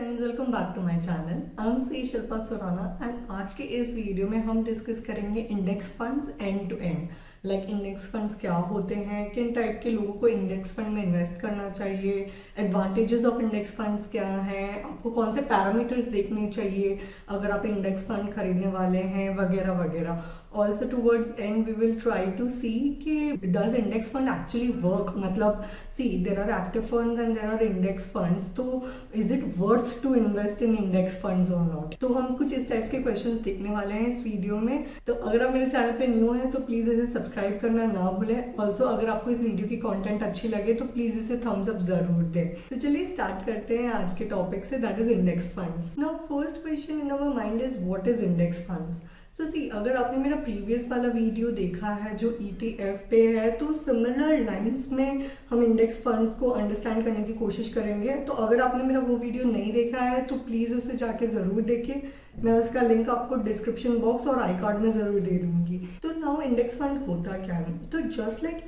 Friends, welcome back to my channel. I am C Shilpa Surana and आज के इस video में हम डिस्कस करेंगे index funds end to end. Like index funds क्या होते हैं, किन टाइप के लोगों को इंडेक्स फंड में इन्वेस्ट करना चाहिए, एडवांटेजेस ऑफ इंडेक्स फंड्स क्या हैं, आपको कौन से पैरामीटर्स देखने चाहिए अगर आप इंडेक्स फंड खरीदने वाले हैं, वगैरह वगैरह। Also towards end we will try to see कि does index fund actually work. मतलब see there are active funds and there are index funds, तो is it worth to invest in index funds और not. तो हम कुछ इस types के questions देखने वाले हैं इस वीडियो में। तो अगर आप मेरे चैनल पे न्यू हैं तो प्लीज इसे सब्सक्राइब करना ना भूलें। ऑल्सो अगर आपको इस वीडियो की कंटेंट अच्छी लगे तो प्लीज इसे थम्स अप जरूर दें। तो चलिए स्टार्ट करते हैं आज के टॉपिक से, that is index funds. Now first question in our mind is what is index funds. So see, अगर आपने मेरा प्रीवियस वाला वीडियो देखा है जो ETF पे है, तो सिमिलर लाइंस में हम इंडेक्स फंड्स को अंडरस्टैंड करने की कोशिश करेंगे। तो अगर आपने मेरा वो वीडियो नहीं देखा है तो प्लीज़ उसे जाके ज़रूर देखें। मैं उसका लिंक आपको डिस्क्रिप्शन बॉक्स और आई कार्ड में ज़रूर दे दूंगी। तो नाउ इंडेक्स फंड होता क्या है? तो जस्ट लाइक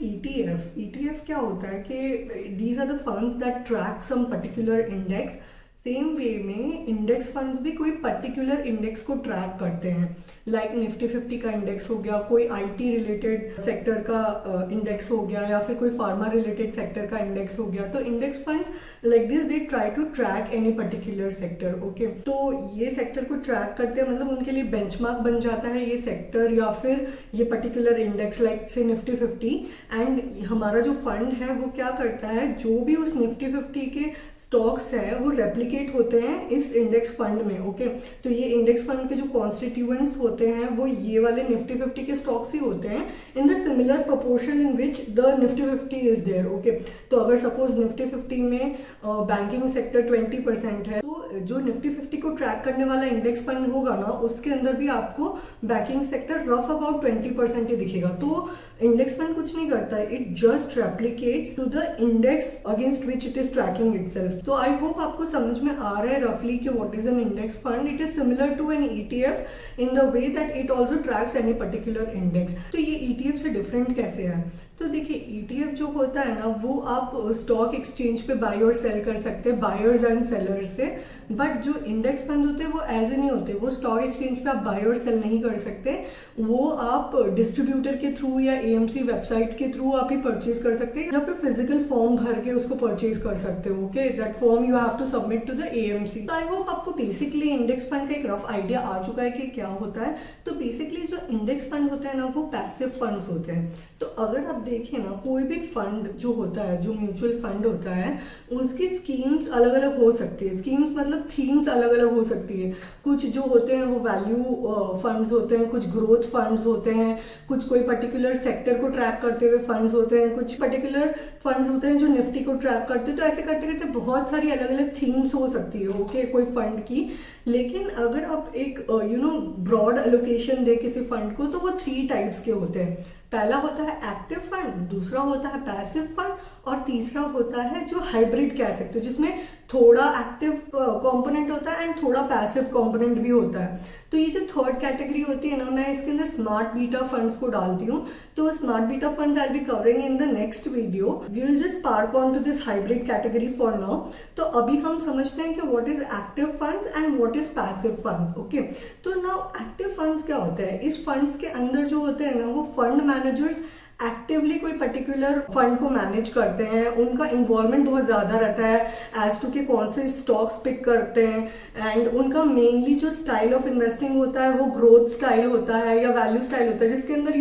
ETF क्या होता है कि these are the funds that track some particular index. Same way में इंडेक्स फंड्स भी कोई पर्टिकुलर इंडेक्स को ट्रैक करते हैं। लाइक निफ्टी 50 का इंडेक्स हो गया, कोई IT रिलेटेड सेक्टर का इंडेक्स हो गया, या फिर कोई फार्मा रिलेटेड सेक्टर का इंडेक्स हो गया। तो index funds like this they try to track any particular sector. Okay, तो ये सेक्टर को ट्रैक करते हैं, मतलब उनके लिए बेंचमार्क बन जाता है ये सेक्टर या फिर ये पर्टिकुलर इंडेक्स, लाइक से निफ्टी 50। एंड हमारा जो फंड है वो क्या करता है, जो भी उस निफ्टी 50 के स्टॉक्स है वो रेप्लिकेट होते हैं इस इंडेक्स फंड में। ओके, तो ये इंडेक्स फंड के जो कॉन्स्टिट्यूएंट्स होते हैं वो ये वाले निफ्टी 50 के स्टॉक्स ही होते हैं in the similar proportion in which the Nifty 50 is there. Okay, तो अगर सपोज निफ्टी 50 में बैंकिंग सेक्टर 20% है, तो जो निफ्टी 50 को ट्रैक करने वाला इंडेक्स फंड होगा ना, उसके अंदर भी आपको बैंकिंग सेक्टर रफ अबाउट 20% ही दिखेगा। तो इंडेक्स फंड कुछ नहीं करता है, it just replicates to the index against which it is tracking itself. So I hope आपको समझ में आ रहा है रफली कि what is an index fund. It is similar to an ETF in the way that it also tracks any particular index. तो ये ETF से डिफरेंट कैसे है? तो देखिए, ETF जो होता है ना, वो आप स्टॉक एक्सचेंज पे बाय और सेल कर सकते हैं, बायर्स एंड सेलर्स से। बट जो इंडेक्स फंड होते हैं वो ऐसे नहीं होते, वो स्टॉक एक्सचेंज पे आप बाय और सेल नहीं कर सकते। वो आप डिस्ट्रीब्यूटर के थ्रू या AMC वेबसाइट के थ्रू आप ही परचेज कर सकते हैं, या फिर फिजिकल फॉर्म भर के उसको परचेज कर सकते हो। Okay, that form you have to submit to the AMC। तो आई होप आपको बेसिकली इंडेक्स फंड का एक रफ आइडिया आ चुका है कि क्या होता है। तो बेसिकली जो इंडेक्स फंड होते हैं ना, वो पैसिव फंड्स होते हैं। तो अगर आप देखें ना, कोई भी फंड जो होता है, जो म्यूचुअल फंड होता है, उसकी स्कीम्स अलग अलग हो सकती है। स्कीम्स मतलब थीम्स अलग अलग हो सकती है। कुछ जो होते हैं वो वैल्यू फंड्स होते हैं, कुछ ग्रोथ फंड्स होते हैं, कुछ कोई पर्टिकुलर सेक्टर को ट्रैक करते हुए फंड्स होते हैं, कुछ पर्टिकुलर फंड्स होते हैं जो निफ्टी को ट्रैक करते हैं। तो ऐसे करते करते बहुत सारी अलग अलग थीम्स हो सकती है ओके, कोई फंड की। लेकिन अगर आप एक ब्रॉड एलोकेशन दे किसी फंड को, तो वो 3 टाइप्स के होते हैं। पहला होता है एक्टिव फंड, दूसरा होता है पैसिव फंड, और तीसरा होता है जो हाइब्रिड कह सकते हो, जिसमें थोड़ा एक्टिव कंपोनेंट होता है एंड थोड़ा पैसिव कंपोनेंट भी होता है। तो ये जो थर्ड कैटेगरी होती है ना, मैं इसके अंदर स्मार्ट बीटा फंड्स को डालती हूँ। तो smart beta funds I will be covering in the next video. We will just park on to this hybrid category for now. तो अभी हम समझते हैं कि what is active funds and what is passive funds. Okay, तो now active funds क्या होता है? इस फंड्स के अंदर जो होते हैं ना, वो फंड मैनेजर्स एक्टिवली कोई पर्टिकुलर फंड को मैनेज करते हैं। उनका इन्वॉल्वमेंट बहुत ज़्यादा रहता है एज टू कि कौन से स्टॉक्स पिक करते हैं। एंड उनका मेनली जो स्टाइल ऑफ इन्वेस्टिंग होता है वो ग्रोथ स्टाइल होता है या वैल्यू स्टाइल होता है, जिसके अंदर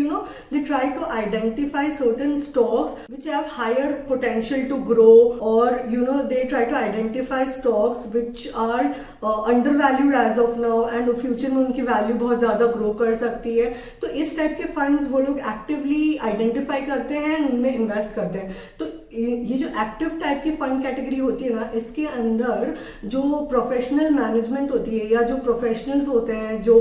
they try to identify certain stocks which have higher potential to grow, और they try to identify stocks which are under valued as of now and future में उनकी वैल्यू बहुत ज़्यादा ग्रो कर सकती है। तो इस टाइप के फंड्स वो लोग एक्टिवली आइडेंटिफाई करते हैं, उनमें इन्वेस्ट करते हैं। तो ये जो एक्टिव टाइप की फंड कैटेगरी होती है ना, इसके अंदर जो प्रोफेशनल मैनेजमेंट होती है या जो प्रोफेशनल्स होते हैं जो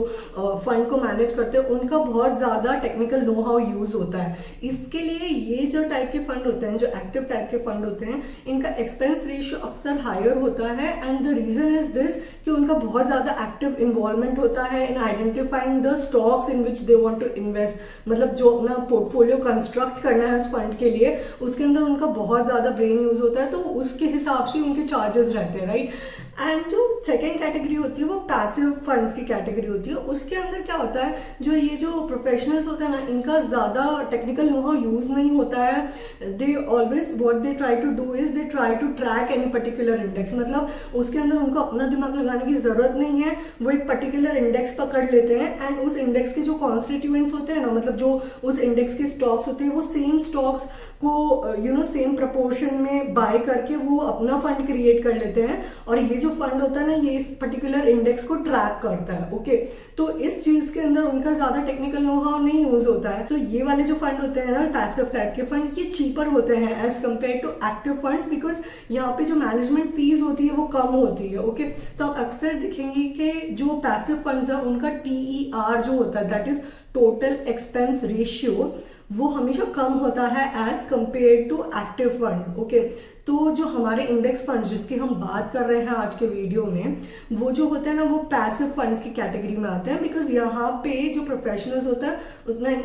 फंड को मैनेज करते हैं, उनका बहुत ज़्यादा टेक्निकल नो हाउ यूज होता है। इसके लिए ये जो टाइप के फंड होते हैं, जो एक्टिव टाइप के फंड होते हैं, इनका एक्सपेंस रेशियो अक्सर हायर होता है। And the reason is this कि उनका बहुत ज़्यादा एक्टिव इन्वॉल्वमेंट होता है in identifying the stocks in which they want to invest. मतलब जो अपना पोर्टफोलियो कंस्ट्रक्ट करना है उस फंड के लिए, उसके अंदर उनका बहुत ज़्यादा ब्रेन यूज होता है, तो उसके हिसाब से उनके चार्जेस रहते हैं, राइट। एंड जो सेकेंड कैटेगरी होती है वो पैसिव फंड्स की कैटेगरी होती है। उसके अंदर क्या होता है, जो ये जो प्रोफेशनल्स होते हैं ना, इनका ज़्यादा टेक्निकल नोहा यूज़ नहीं होता है। They always what they try to do is they try to track any particular index, मतलब उसके अंदर उनको अपना दिमाग लगाने की ज़रूरत नहीं है। वो एक पर्टिकुलर इंडेक्स पकड़ लेते हैं एंड उस इंडेक्स के जो कॉन्स्टिट्यूएंट्स होते हैं ना, मतलब जो उस इंडेक्स के स्टॉक्स होते हैं, वो सेम स्टॉक्स को सेम प्रपोर्शन में बाय करके वो अपना फंड क्रिएट कर लेते हैं। और ये जो फंड होता है ना, ये इस पर्टिकुलर इंडेक्स को ट्रैक करता है। ओके, तो इस चीज के अंदर उनका ज्यादा टेक्निकल नो हाउ नहीं यूज होता है। तो ये वाले जो फंड होते हैं ना, पैसिव टाइप के फंड, ये चीपर होते हैं as compare to active funds, because यहाँ पे जो मैनेजमेंट फीस होती है वो कम होती है। ओके, तो आप अक्सर देखेंगे कि जो पैसिव फंड्स है उनका TER जो होता है, that is total expense ratio, वो हमेशा कम होता है as compare to active funds. Okay, तो जो हमारे इंडेक्स फंड्स जिसकी हम बात कर रहे हैं आज के वीडियो में, वो जो होते हैं ना, वो पैसिव फंड्स की कैटेगरी में आते हैं। बिकॉज यहाँ पे जो प्रोफेशनल्स होता है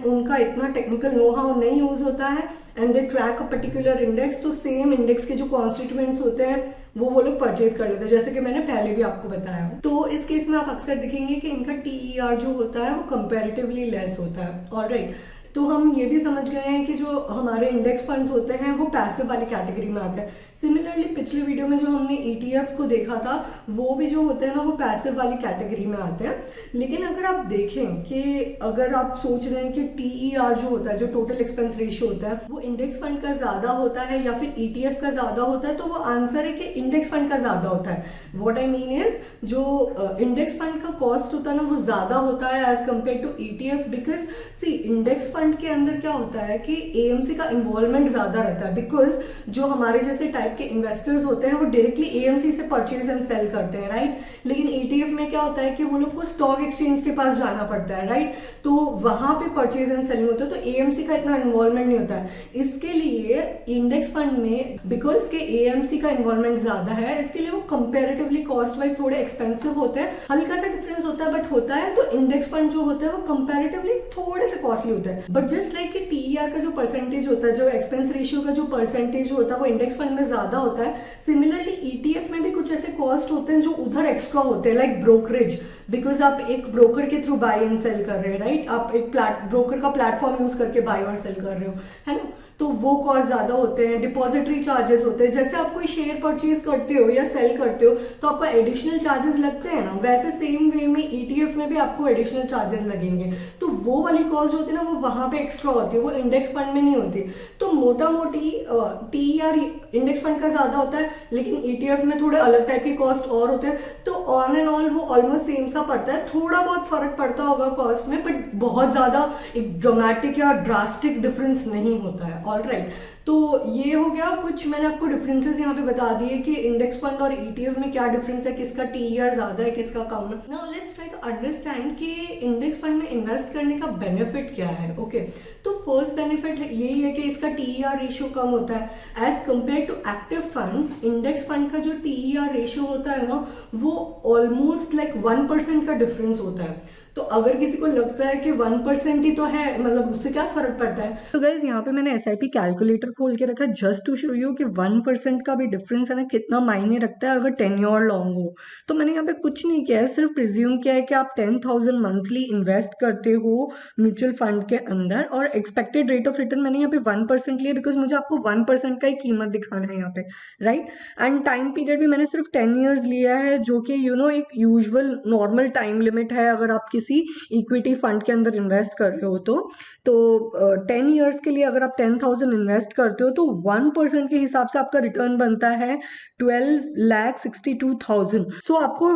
उनका इतना टेक्निकल नो हाउ नहीं यूज होता है and they track a particular index. तो सेम इंडेक्स के जो कॉन्स्टिट्यूएंट्स होते हैं वो लोग परचेज कर लेते हैं, जैसे कि मैंने पहले भी आपको बताया। तो इस केस में आप अक्सर दिखेंगे कि इनका TER जो होता है वो कंपेरेटिवली लेस होता है। ऑलराइट, तो हम ये भी समझ गए हैं कि जो हमारे इंडेक्स फंड्स होते हैं वो पैसिव वाली कैटेगरी में आते हैं। सिमिलरली पिछले वीडियो में जो हमने ETF को देखा था, वो भी जो होते हैं ना, वो पैसिव वाली कैटेगरी में आते हैं। लेकिन अगर आप देखें कि अगर आप सोच रहे हैं कि TER जो होता है, जो टोटल एक्सपेंस रेशियो होता है, वो इंडेक्स फंड का ज्यादा होता है या फिर ETF का ज्यादा होता है, तो वो आंसर है कि इंडेक्स फंड का ज्यादा होता है। व्हाट आई मीन इज, जो इंडेक्स फंड का कॉस्ट होता है ना, वो ज्यादा होता है as compare to ETF। Because see, index fund के अंदर क्या होता है कि AMC का इन्वॉल्वमेंट ज्यादा रहता है। बिकॉज जो हमारे जैसे टाइप के इन्वेस्टर्स होते हैं वो डायरेक्टली AMC से परचेज एंड सेल करते हैं, राइट। लेकिन ETF में क्या होता है कि वो लोग को स्टॉक एक्सचेंज के पास जाना पड़ता है, राइट। तो वहां पे परचेज एंड सेलिंग होता है, तो AMC का इतना इन्वॉल्वमेंट नहीं होता है। इसके लिए इंडेक्स फंड में बिकॉज के AMC का इन्वॉल्वमेंट ज्यादा है, इसके लिए वो कंपेरेटिवली कॉस्ट वाइज थोड़े एक्सपेंसिव होते हैं। हल्का सा डिफरेंस होता है बट होता है। तो इंडेक्स फंड जो होता है वो कंपेरेटिवली थोड़े से कॉस्टली होता है। बट जस्ट लाइक कि TER का जो परसेंटेज होता है, जो एक्सपेंस रेशियो का जो परसेंटेज होता है, वो इंडेक्स फंड में ज्यादा होता है। सिमिलरली ETF में भी कुछ ऐसे कॉस्ट होते हैं जो उधर एक्स्ट्रा होते हैं, लाइक ब्रोकरेज। बिकॉज आप एक ब्रोकर के थ्रू बाय एंड सेल कर रहे हैं, राइट। आप एक ब्रोकर का प्लेटफॉर्म यूज करके बाय और सेल कर रहे हो, है ना। तो वो कॉस्ट ज्यादा होते हैं। डिपॉजिटरी चार्जेस होते हैं, जैसे आप कोई शेयर परचेज करते हो या सेल करते हो तो आपको एडिशनल चार्जेस लगते हैं ना, वैसे सेम वे में ETF में भी आपको एडिशनल चार्जेस लगेंगे। तो वो वाली कॉस्ट होती है ना, वो वहां पे एक्स्ट्रा होती है, वो इंडेक्स फंड में नहीं होती। तो मोटा मोटी TER इंडेक्स फंड का ज्यादा होता है, लेकिन ETF में थोड़े अलग टाइप के कॉस्ट और होते हैं। तो ऑन एंड ऑल वो ऑलमोस्ट सेम सा पड़ता है। थोड़ा बहुत फर्क पड़ता होगा कॉस्ट में, बट बहुत ज्यादा एक ड्रामेटिक या ड्रास्टिक डिफरेंस नहीं होता है। ऑलराइट, तो ये हो गया कुछ, मैंने आपको डिफरेंसेस यहाँ पे बता दिए कि इंडेक्स फंड और ETF में क्या डिफरेंस है, किसका TER ज्यादा है, किसका कम है। Now let's try to understand कि इंडेक्स फंड में इन्वेस्ट करने का बेनिफिट क्या है। ओके, तो फर्स्ट बेनिफिट यही है कि इसका TER रेशियो कम होता है as compare to active funds. Index fund का जो TER रेशियो होता है ना, वो ऑलमोस्ट लाइक 1% का डिफरेंस होता है। तो अगर किसी को लगता है कि 1% ही तो है, मतलब उससे क्या फर्क पड़ता है। तो गाइज यहाँ पे मैंने SIP कैलकुलेटर खोल के रखा जस्ट टू शो यू कि 1% का भी डिफरेंस है ना, कितना मायने रखता है अगर टेन्योर लॉन्ग हो। तो मैंने यहाँ पे कुछ नहीं किया है, सिर्फ प्रिज्यूम किया है कि आप 10,000 मंथली इन्वेस्ट करते हो म्यूचुअल फंड के अंदर, और एक्सपेक्टेड रेट ऑफ रिटर्न मैंने यहाँ पे 1% लिया बिकॉज मुझे आपको 1% का ही कीमत दिखाना है यहाँ पे, राइट। एंड टाइम पीरियड भी मैंने सिर्फ 10 ईयर्स लिया है, जो कि एक यूजुअल नॉर्मल टाइम लिमिट है अगर आप किसी इक्विटी फंड के अंदर इन्वेस्ट कर रहे हो। तो 10 ईयर्स के लिए अगर आप 10,000 इन्वेस्ट करते हो तो 1% के हिसाब से आपका रिटर्न बनता है 12,62,000। सो आपको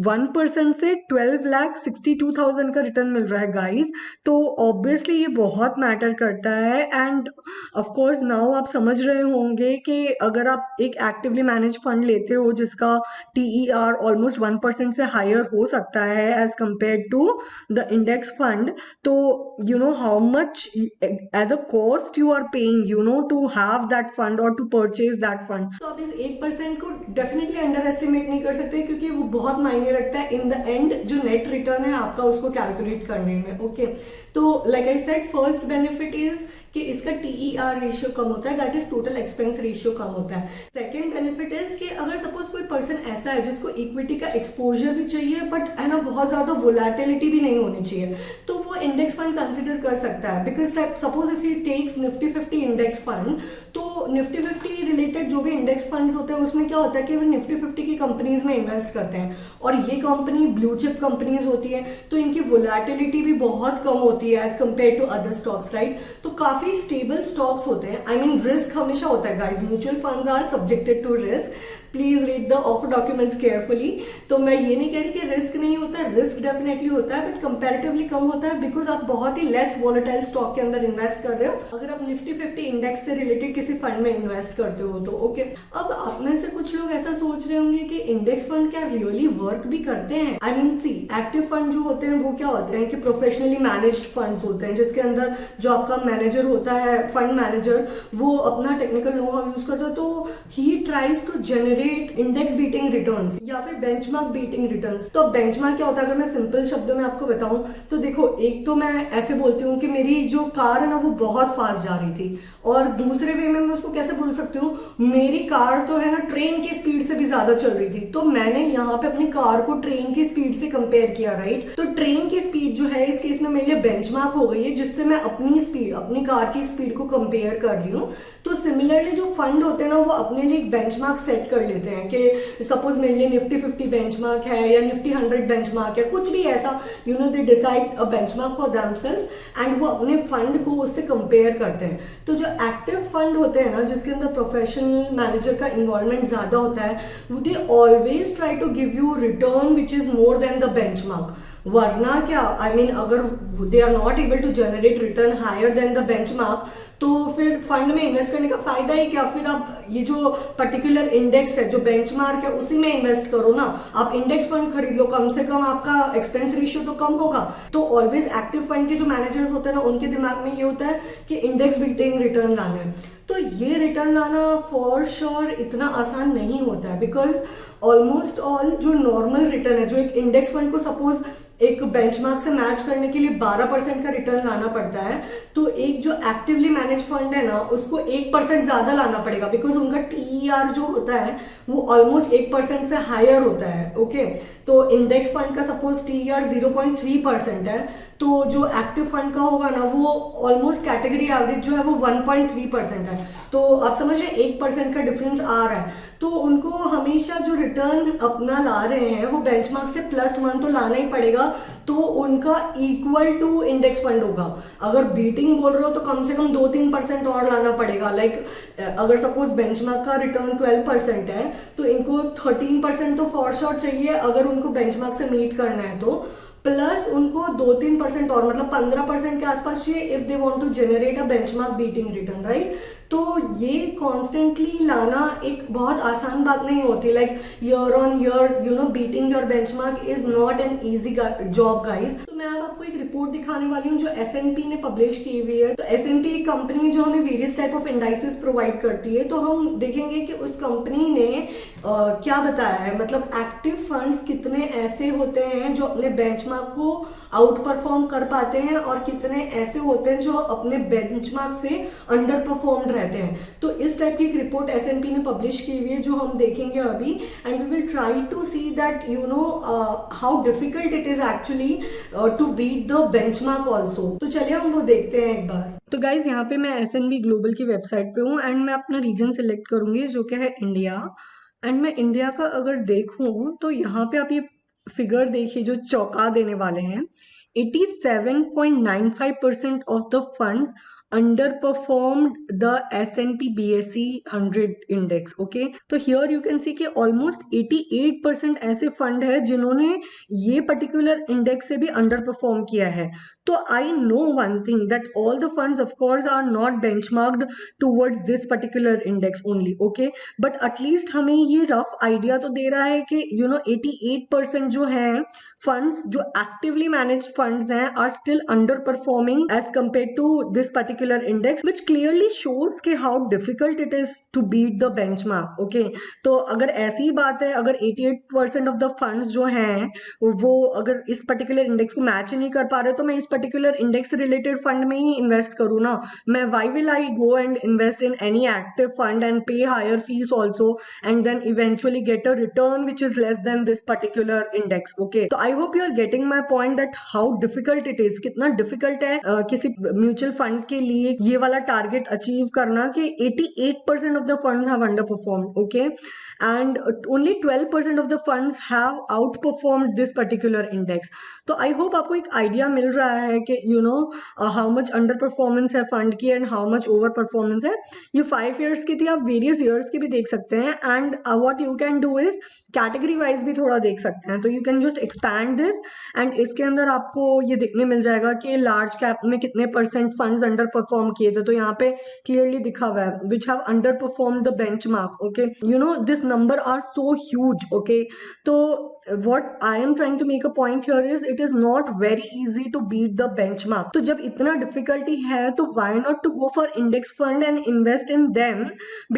1% से 12,62,000 का रिटर्न मिल रहा है गाइस। तो ऑब्वियसली ये बहुत मैटर करता है। एंड ऑफ कोर्स नाउ आप समझ रहे होंगे कि अगर आप एक एक्टिवली मैनेज फंड लेते हो जिसका TER ऑलमोस्ट 1% से हायर हो सकता है as compare to the index fund, तो you know how much as a cost you are paying, to have that fund or to purchase that fund। तो आप इस 1% को डेफिनेटली अंडर एस्टिमेट नहीं कर सकते, क्योंकि वो बहुत मायने रखता है इन द एंड जो नेट रिटर्न है आपका उसको कैलकुलेट करने में। ओके, तो like I said, first benefit is कि इसका TER रेशियो कम होता है, that is total expense ratio कम होता है। सेकेंड बेनिफिट इज कि अगर सपोज कोई पर्सन ऐसा है जिसको इक्विटी का एक्सपोजर भी चाहिए बट है ना बहुत ज्यादा वोलेटिलिटी भी नहीं होनी चाहिए, तो वो इंडेक्स फंड कंसिडर कर सकता है। Because suppose if he takes Nifty 50 index fund, तो निफ्टी 50 रिलेटेड जो भी इंडेक्स फंड्स होते हैं उसमें क्या होता है कि वो निफ्टी 50 की कंपनीज में इन्वेस्ट करते हैं, और ये कंपनी ब्लू चिप कंपनीज होती है, तो इनकी वोलेटिलिटी भी बहुत कम होती है as compare to other stocks, right. तो काफी स्टेबल स्टॉक्स होते हैं। आई मीन रिस्क हमेशा होता है guys, mutual funds are subjected to risk, please read the offer documents carefully. तो मैं ये नहीं कह रही कि रिस्क नहीं होता है, रिस्क डेफिनेटली होता है बट कंपैरेटिवली कम होता है, बिकॉज आप बहुत ही लेस वॉलेटाइल स्टॉक के अंदर इन्वेस्ट कर रहे हो अगर आप निफ्टी 50 इंडेक्स से रिलेटेड किसी फंड में इन्वेस्ट करते हो तो। ओके, अब आप में से कुछ लोग ऐसा सोच रहे होंगे कि इंडेक्स फंड क्या रियली वर्क भी करते हैं। I mean see, active fund जो होते हैं वो क्या होते हैं कि प्रोफेशनली मैनेज्ड फंड्स होते हैं, जिसके अंदर जो आपका मैनेजर होता है, फंड मैनेजर, वो अपना टेक्निकल नो हाउ यूज करता है, तो he tries to generate index beating returns या फिर बेंचमार्क बीटिंग रिटर्न्स। तो बेंचमार्क क्या होता है अगर मैं सिंपल शब्दों में आपको बताऊं तो देखो, एक तो मैं ऐसे बोलती हूँ कि मेरी जो कार है ना वो बहुत फास्ट जा रही थी, और दूसरे वे में मैं उसको कैसे बोल सकती हूँ, मेरी कार तो है ना ट्रेन की स्पीड से भी ज्यादा चल रही थी, तो मैंने यहाँ पे अपनी कार को ट्रेन की स्पीड से कंपेयर किया, राइट। तो ट्रेन की स्पीड जो है इस केस में मेरे लिए बेंचमार्क हो गई है, जिससे मैं अपनी स्पीड, अपनी कार की स्पीड को कंपेयर कर रही हूँ। तो सिमिलरली जो फंड होते हैं ना वो अपने लिए एक बेंचमार्क सेट कर लेते हैं कि सपोज मेरे लिए निफ्टी 50 बेंचमार्क है या निफ्टी 100 बेंचमार्क है, कुछ भी ऐसा, you know, they decide a benchmark for themselves and वो अपने फंड को उससे कंपेयर करते हैं। तो जो एक्टिव फंड होते हैं ना जिसके अंदर प्रोफेशनल मैनेजर का इन्वॉल्वमेंट ज्यादा होता है, they always try to give you return which is more than the benchmark. वरना क्या, आई मीन अगर they are not able to generate return higher than the benchmark, तो फिर फंड में इन्वेस्ट करने का फायदा ही क्या। फिर आप ये जो पर्टिकुलर इंडेक्स है, जो बेंचमार्क है, उसी में इन्वेस्ट करो ना। आप इंडेक्स फंड खरीद लो, कम से कम आपका एक्सपेंस रेशियो तो कम होगा। तो ऑलवेज एक्टिव फंड के जो मैनेजर्स होते हैं ना उनके दिमाग में ये होता है कि इंडेक्स बीटिंग रिटर्न लाना है। तो ये रिटर्न लाना फॉर श्योर इतना आसान नहीं होता है, बिकॉज ऑलमोस्ट ऑल जो नॉर्मल रिटर्न है, जो एक इंडेक्स फंड को सपोज एक बेंचमार्क से मैच करने के लिए 12% का रिटर्न लाना पड़ता है, तो एक जो एक्टिवली मैनेज फंड है ना उसको 1% ज्यादा लाना पड़ेगा, बिकॉज उनका TER जो होता है वो ऑलमोस्ट 1% से हायर होता है। ओके, तो इंडेक्स फंड का सपोज TER 0.3% है, तो जो एक्टिव फंड का होगा ना वो ऑलमोस्ट कैटेगरी एवरेज जो है वो 1.3% है। तो आप समझ रहे हैं 1% का डिफरेंस आ रहा है। तो उनको हमेशा जो रिटर्न अपना ला रहे हैं वो बेंचमार्क से +1 तो लाना ही पड़ेगा, तो उनका इक्वल टू इंडेक्स फंड होगा। अगर बीटिंग बोल रहे हो तो कम से कम 2-3% और लाना पड़ेगा। लाइक अगर सपोज बेंचमार्क का रिटर्न 12% है तो इनको 13% तो फॉर श्योर चाहिए अगर उनको बेंचमार्क से मीट करना है, तो प्लस उनको 2-3% और, मतलब 15% के आसपास चाहिए if they want to generate a benchmark beating return, right. तो ये कॉन्स्टेंटली लाना एक बहुत आसान बात नहीं होती। Like year on year you know beating your benchmark is not an easy job guys. तो मैं अब आपको एक रिपोर्ट दिखाने वाली हूँ जो S&P ने पब्लिश की हुई है। तो S&P एक कंपनी जो हमें various type of indices provide करती है। तो हम देखेंगे कि उस कंपनी ने क्या बताया है, मतलब एक्टिव फंड्स कितने ऐसे होते हैं जो अपने बेंचमार्क को आउट परफॉर्म कर पाते हैं और कितने ऐसे होते हैं जो अपने बेंचमार्क से अंडर परफॉर्म रहते हैं। तो इस टाइप की एक रिपोर्ट S&P ने पब्लिश की हुई है जो हम देखेंगे अभी, and we will try to see that you know how difficult it is actually to beat the benchmark also. तो चलिए हम वो देखते हैं एक बार। तो गाइज यहाँ पे मैं S&P ग्लोबल की वेबसाइट पे हूँ एंड मैं अपना रीजन सिलेक्ट करूंगी जो कि है इंडिया। एंड मैं इंडिया का अगर देखूं तो यहाँ पे आप ये फिगर देखिए जो चौंका देने वाले हैं। 87.95% of the funds underperformed the S&P BSE 100 index. Okay, तो here you can see कि almost 88% ऐसे फंड है जिन्होंने ये पर्टिकुलर इंडेक्स से भी अंडर परफॉर्म किया है। तो I know one thing that all the funds of course are not benchmarked towards this particular index only. Okay, but at least हमें ये रफ आइडिया तो दे रहा है कि यू नो 88% जो है फंड्स जो एक्टिवली मैनेज्ड फंड्स हैं are still underperforming as compare to this particular particular index which clearly shows कि how difficult it is to beat the benchmark. Okay, तो अगर ऐसी बात है, अगर 88% of the funds जो हैं वो अगर इस पर्टिकुलर इंडेक्स को मैच नहीं कर पा रहे तो मैं इस पर्टिकुलर इंडेक्स से रिलेटेड फंड में ही इन्वेस्ट करूँ ना. मैं why will I go and invest in any active fund and pay higher fees also and then eventually get a return which is less than this particular index. Okay, so I hope you are getting my point that how difficult it is, कितना difficult है किसी mutual fund के लिए ये वाला target achieve करना कि 88% of the funds have underperformed. Okay, and only 12% of the funds have outperformed this particular index. तो आई होप आपको एक आइडिया मिल रहा है कि you know how much under performance है फंड की and how much over performance है. ये 5 years की थी, आप वेरियस ईयर्स की भी देख सकते हैं and what you can do is category wise भी थोड़ा देख सकते हैं. तो you can just expand this and इसके अंदर आपको ये देखने मिल जाएगा कि लार्ज कैप में कितने परसेंट फंड्स अंडर परफॉर्म किए थे. तो यहाँ पे क्लियरली दिखा हुआ है which have underperform the benchmark. Okay, you know this number are so huge. Okay, तो what I am trying to make a point here is it is not very easy to beat the benchmark. तो जब इतना difficulty है तो why not to go for index fund and invest in them,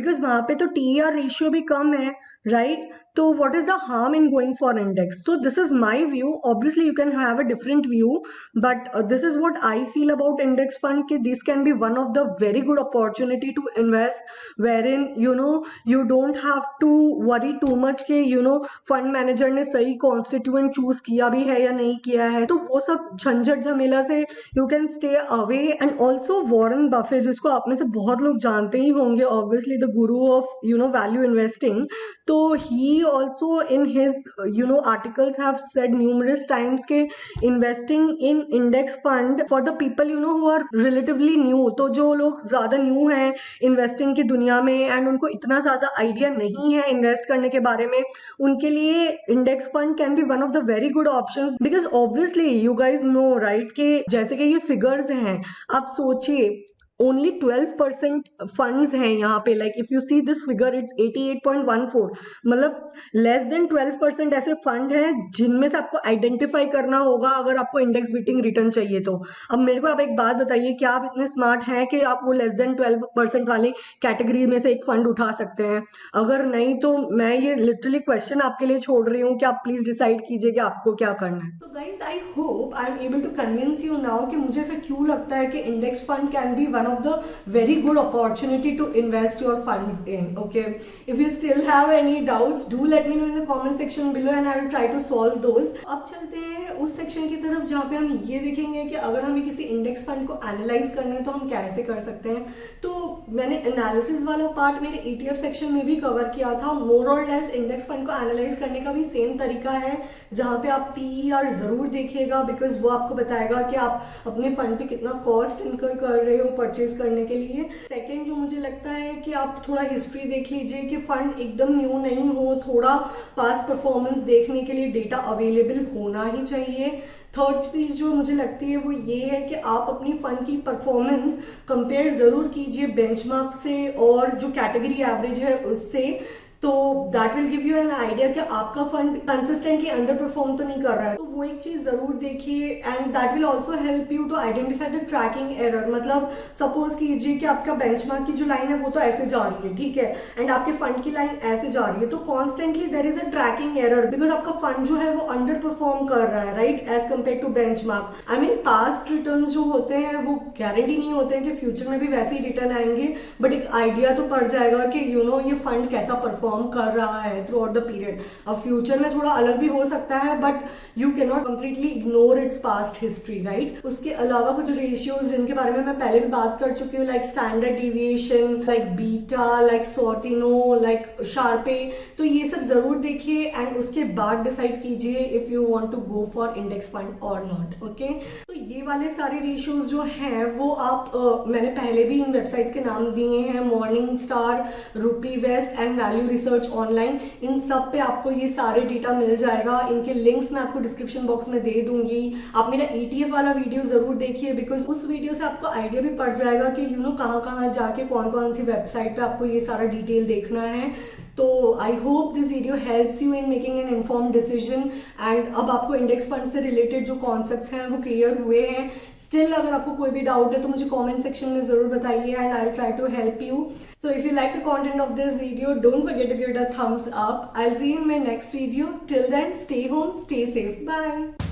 because वहाँ पे तो TER ratio भी कम है, right? तो what is the harm in going for index? So this is my view. Obviously you can have a different view, but this is what I feel about index fund कि this can be one of the very good opportunity to invest wherein you know you don't have to worry too much कि you know fund manager ने सही constituent choose किया भी है या नहीं किया है. तो वो सब झंझट झमेला से you can stay away. And also Warren Buffett, जिसको आप में से बहुत लोग जानते ही होंगे, obviously the guru of you know value investing. तो he also in his articles have said numerous times के investing in index fund for the people who are relatively new. तो जो लोग ज़्यादा new हैं investing की दुनिया में and उनको इतना ज़्यादा idea नहीं है invest करने के बारे में, उनके लिए index fund can be one of the very good options, because obviously you guys know right कि जैसे कि ये figures हैं, आप सोचिए only 12% funds हैं यहाँ पे. like if you see this figure it's 88.14, मतलब less than 12% ऐसे फंड हैं जिनमें से आपको आइडेंटिफाई करना होगा अगर आपको इंडेक्स बीटिंग रिटर्न चाहिए. तो अब मेरे को आप एक बात बताइए, क्या आप इतने स्मार्ट हैं कि आप वो लेस देन 12% वाली कैटेगरी में से एक फंड उठा सकते हैं? अगर नहीं तो मैं ये लिटरली क्वेश्चन आपके लिए छोड़ रही हूँ कि आप प्लीज डिसाइड कीजिए कि आपको क्या करना है. तो guys I hope I am able to convince you now कि मुझे ऐसा क्यों लगता है कि index fund can be one of the very good opportunity to invest your funds in. Okay, if you still have any doubts, do let me know in the comment section below and I will try to solve those. अब चलते हैं उस section की तरफ जहाँ पे हम ये देखेंगे कि अगर हमें किसी इंडेक्स फंड को एनालाइज करना है तो हम कैसे कर सकते हैं. तो मैंने एनालिसिस वाला पार्ट मेरे ETF सेक्शन में भी कवर किया था. मोर और लेस इंडेक्स फंड को एनालाइज करने का भी सेम तरीका है जहाँ पे आप TER जरूर देखिएगा, बिकॉज वो आपको बताएगा कि आप अपने फंड पे कितना कॉस्ट इनकर कर रहे हो परचेज करने के लिए. सेकंड जो मुझे लगता है कि आप थोड़ा हिस्ट्री देख लीजिए कि फंड एकदम न्यू नहीं हो, थोड़ा पास्ट परफॉर्मेंस देखने के लिए डेटा अवेलेबल होना ही चाहिए. थर्ड चीज जो मुझे लगती है वो ये है कि आप अपनी फंड की परफॉर्मेंस कंपेयर जरूर कीजिए बेंचमार्क से और जो कैटेगरी एवरेज है उससे. तो that will give you an idea कि आपका फंड कंसिस्टेंटली अंडर परफॉर्म तो नहीं कर रहा है. तो वो एक चीज जरूर देखिए and that will also help you to identify the tracking error. मतलब सपोज कीजिए कि आपका बेंचमार्क की जो लाइन है वो तो ऐसे जा रही है, ठीक है, एंड आपके फंड की लाइन ऐसे जा रही है, तो constantly there is a tracking error because आपका फंड जो है वो अंडर परफॉर्म कर रहा है, right, as compare to benchmark. I mean past return जो होते हैं वो गारंटी नहीं होते हैं कि फ्यूचर में भी वैसे ही रिटर्न आएंगे, बट एक आइडिया तो पड़ जाएगा कि ये फंड कैसा परफॉर्म कर रहा है थ्रू आउट द पीरियड. अब फ्यूचर में थोड़ा अलग भी हो सकता है but you can not completely ignore its past history, right. उसके अलावा कुछ रेशियोज जिनके बारे में मैं पहले भी बात कर चुकी हूँ, like standard deviation, like beta, like Sortino, like Sharpe. तो ये सब जरूर देखिए एंड उसके बाद डिसाइड कीजिए if you want to go for index fund और नॉट. ओके, तो ये वाले सारे रेशियोज जो हैं वो आप मैंने पहले भी इन वेबसाइट के नाम दिए हैं, Morningstar, RupeeVest and Value Research Online. इन सब पे आपको ये सारे डेटा मिल जाएगा. इनके लिंक्स मैं आपको डिस्क्रिप्शन बॉक्स में दे दूंगी. आप मेरा ETF वाला वीडियो जरूर देखिए बिकॉज उस वीडियो से आपको आइडिया भी पड़ जाएगा कि कहाँ कहाँ जाके कौन कौन सी वेबसाइट पे आपको ये सारा डिटेल देखना है. तो I hope this video helps you in making an informed decision and अब आपको इंडेक्स फंड से रिलेटेड जो कॉन्सेप्ट्स हैं वो क्लियर हुए हैं. स्टिल अगर आपको कोई भी डाउट है तो मुझे कमेंट सेक्शन में जरूर बताइए and I will try to help you. So if you like the content of this video, don't forget to give it a thumbs up. I'll see you in my next video. Till then, stay home, stay safe. Bye.